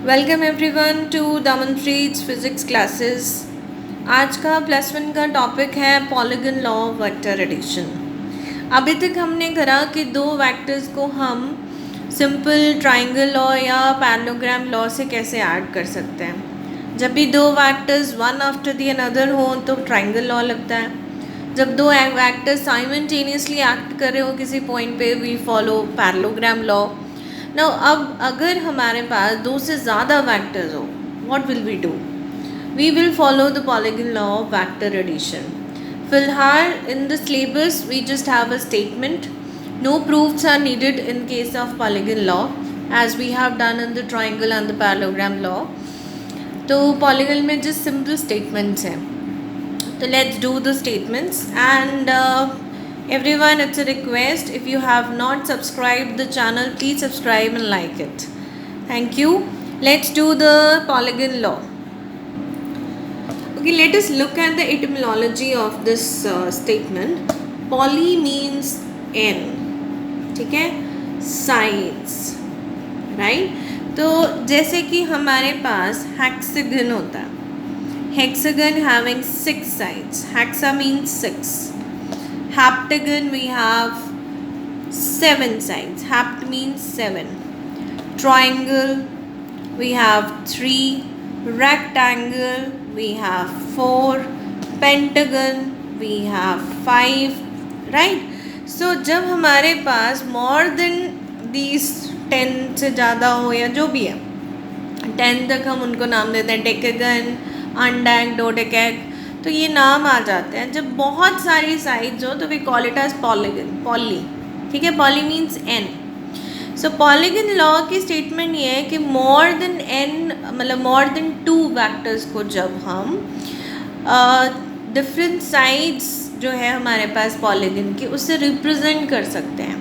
Welcome everyone to Damanpreet physics classes. आज का +1 का टॉपिक है polygon law of vector addition. अभी तक हमने करा कि दो वेक्टर्स को हम सिंपल ट्राइंगल लॉ या पैरेललोग्राम लॉ से कैसे ऐड कर सकते हैं। जब भी दो vectors one after the another हो तो ट्राइंगल लॉ लगता है। जब दो वेक्टर्स साइमल्टेनियसली एक्ट कर रहे हो किसी पॉइंट पे we follow parallelogram law. Now अब अगर हमारे पास दो से ज़्यादा वेक्टर्स हो, what will we do? We will follow the polygon law of vector addition. फिलहाल in the syllabus we just have a statement, no proofs are needed in case of polygon law as we have done in the triangle and the parallelogram law. तो polygon में just simple statements हैं, तो let's do the statements and everyone, it's a request, if you have not subscribed the channel, please subscribe and like it. Thank you. Let's do the polygon law. Okay, let us look at the etymology of this statement. Poly means n, ठीक है, sides, right? तो जैसे कि हमारे पास hexagon होता है, hexagon having 6 sides, hexa means 6. Heptagon we have 7 sides. Hept means 7. Triangle we have 3. Rectangle we have 4. Pentagon we have 5. Right? So जब हमारे पास more than these 10 से ज़्यादा हो या जो भी है 10 तक हम उनको नाम देते हैं डेकेगन, अनडेक, डोडेकेक, तो ये नाम आ जाते हैं। जब बहुत सारी साइड्स हो तो we call it as polygon, poly, ठीक है। Poly means N. So polygon law की स्टेटमेंट ये है कि मोर देन एन, मतलब मोर देन 2 वेक्टर्स को जब हम डिफरेंट साइड्स जो है हमारे पास पॉलीगन की उससे रिप्रेजेंट कर सकते हैं,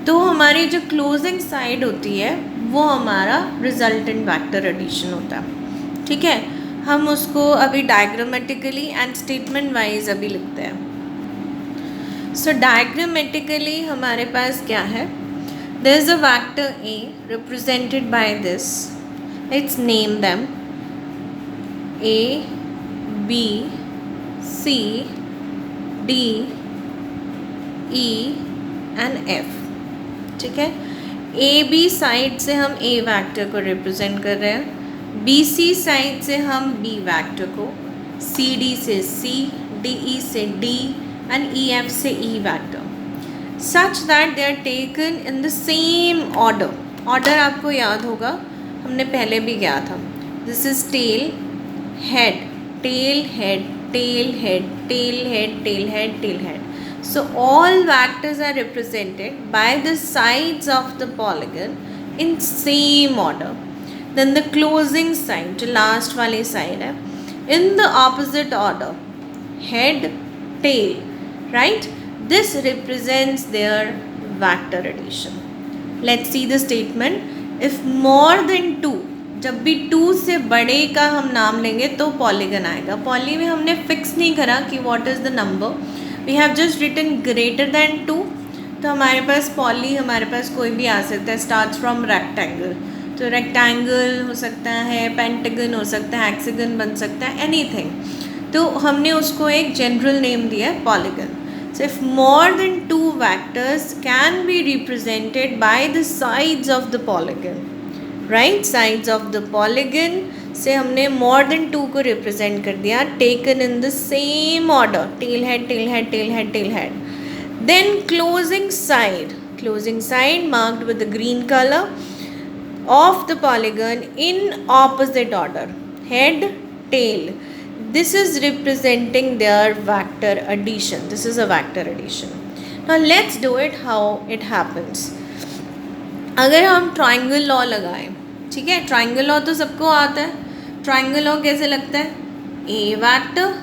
तो हमारी जो क्लोजिंग साइड होती है वो हमारा रिजल्टेंट वेक्टर एडिशन होता है, ठीक है। हम उसको अभी डायग्रामेटिकली एंड स्टेटमेंट वाइज अभी लिखते हैं। सो डायग्रामेटिकली हमारे पास क्या है, there is a vector A represented by this, let's name them A B C D E and F, ठीक है। ए बी साइड से हम ए वेक्टर को रिप्रेजेंट कर रहे हैं, बी सी साइड से हम बी वेक्टर को, सी डी से सी, डी ई से डी एंड ई एफ से E vector, such that they are taken in the same order. Order आपको याद होगा, हमने पहले भी किया था। This is tail head, tail head, tail head, tail head, tail head, tail head. So all vectors are represented by the sides of the polygon in same order. Then the closing side, जो last वाली side है, in the opposite order, head, tail, right? This represents their vector addition. Let's see the statement. If more than 2, जब भी 2 से बड़े का हम नाम लेंगे तो पॉलीगन आएगा। पॉली में हमने फिक्स नहीं करा कि what is the number, we have just written greater than 2, तो हमारे पास पॉली, हमारे पास कोई भी आ सकता है, starts from rectangle, तो रेक्टेंगल हो सकता है, पेंटागन हो सकता है, हेक्सागन बन सकता है, एनीथिंग। तो हमने उसको एक जनरल नेम दिया है polygon. So if more than 2 vectors can be represented by the sides of the polygon, right? Sides of the polygon से हमने मोर देन 2 को रिप्रेजेंट कर दिया, taken in the same order, tail head, tail head, tail head, tail head. Then closing side marked with the green colour of the polygon in opposite order, head, tail. This is representing their vector addition. This is a vector addition. Now let's do it how it happens. अगर हम triangle law लगाएं, ठीक है, triangle law तो सबको आता है। Triangle law कैसे लगता है, A vector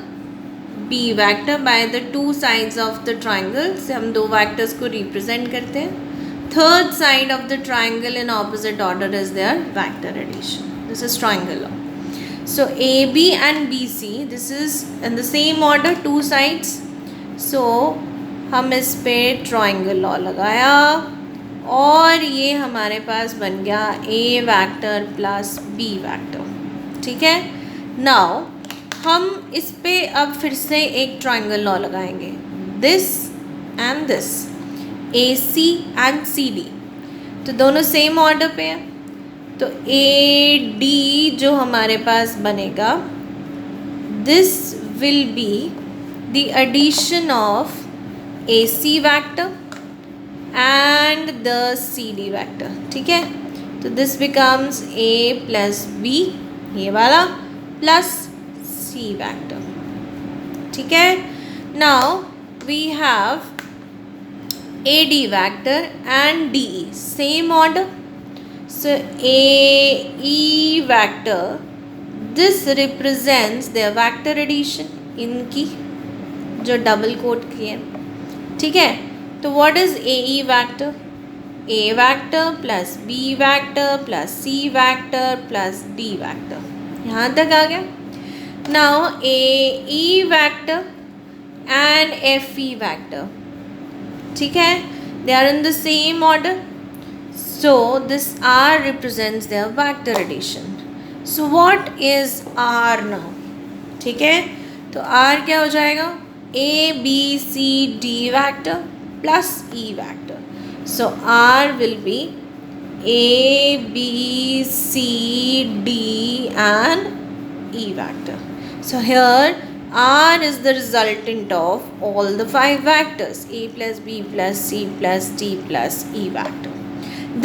B vector by the 2 sides of the triangle से हम 2 वेक्टर्स को रिप्रेजेंट करते हैं। Third side of the triangle in opposite order is their vector addition. This is triangle law. So AB and BC, this is in the same order, 2 sides. So हम इस पे triangle law लगाया, और ये हमारे पास बन गया ए वैक्टर प्लस बी वैक्टर। ठीक है, नाउ हम इस पे अब फिर से एक ट्राइंगल लॉ लगाएंगे, this and this, A C and C D, तो दोनों सेम ऑर्डर पे है, तो ए डी जो हमारे पास बनेगा, this will be the addition of A C vector and the CD vector। ठीक है, तो this becomes A plus B, ये वाला, plus C vector। ठीक है, now we have AD vector and DE same order, so AE vector, this represents their vector addition, इनकी जो double coat की है। ठीक है, तो what is A E vector, A vector plus B vector plus C vector plus D vector, यहाँ तक आ गया। Now A E vector and F E vector, ठीक है, they are in the same order, so this R represents their vector addition. So what is R now? ठीक है, तो R क्या हो जाएगा, A B C D vector plus E vector. So R will be A, B, C, D and E vector. So here R is the resultant of all the 5 vectors, A plus B plus C plus D plus E vector.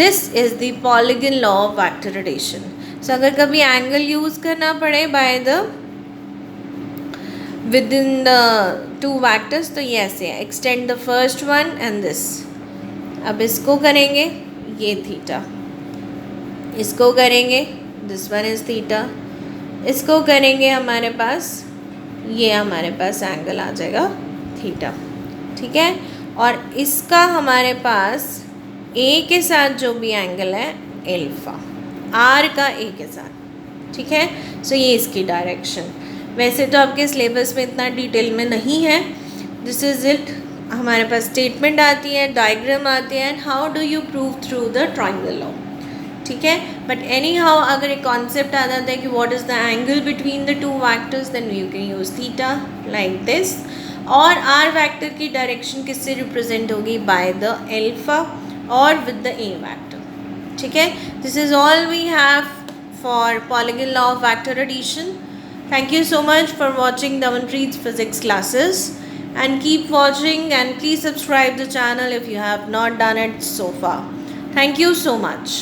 This is the Polygon law of vector addition. So अगर कभी angle use करना पड़े by the within the two vectors, तो ये ऐसे है, extend the first one and this, अब इसको करेंगे ये थीटा, इसको करेंगे this one is थीटा, इसको करेंगे हमारे पास ये हमारे पास एंगल आ जाएगा थीटा। ठीक है, और इसका हमारे पास A के साथ जो भी एंगल है एल्फा, R का A के साथ। ठीक है, सो ये इसकी डायरेक्शन, वैसे तो आपके सिलेबस में इतना डिटेल में नहीं है, दिस इज़ इट। हमारे पास स्टेटमेंट आती है, डायग्राम आते हैं, and how do you prove through the triangle law. ठीक है, बट एनी हाउ अगर एक कॉन्सेप्ट आ जाता है कि what is the angle between the two vectors, then you can use theta like this, और आर वैक्टर की डायरेक्शन किससे रिप्रेजेंट होगी, बाय द एल्फा और विद द ए वैक्टर। ठीक है, this is all we have for polygon law of vector addition. Thank you so much for watching Damanpreet's physics classes, and keep watching, and please subscribe the channel if you have not done it so far. Thank you so much.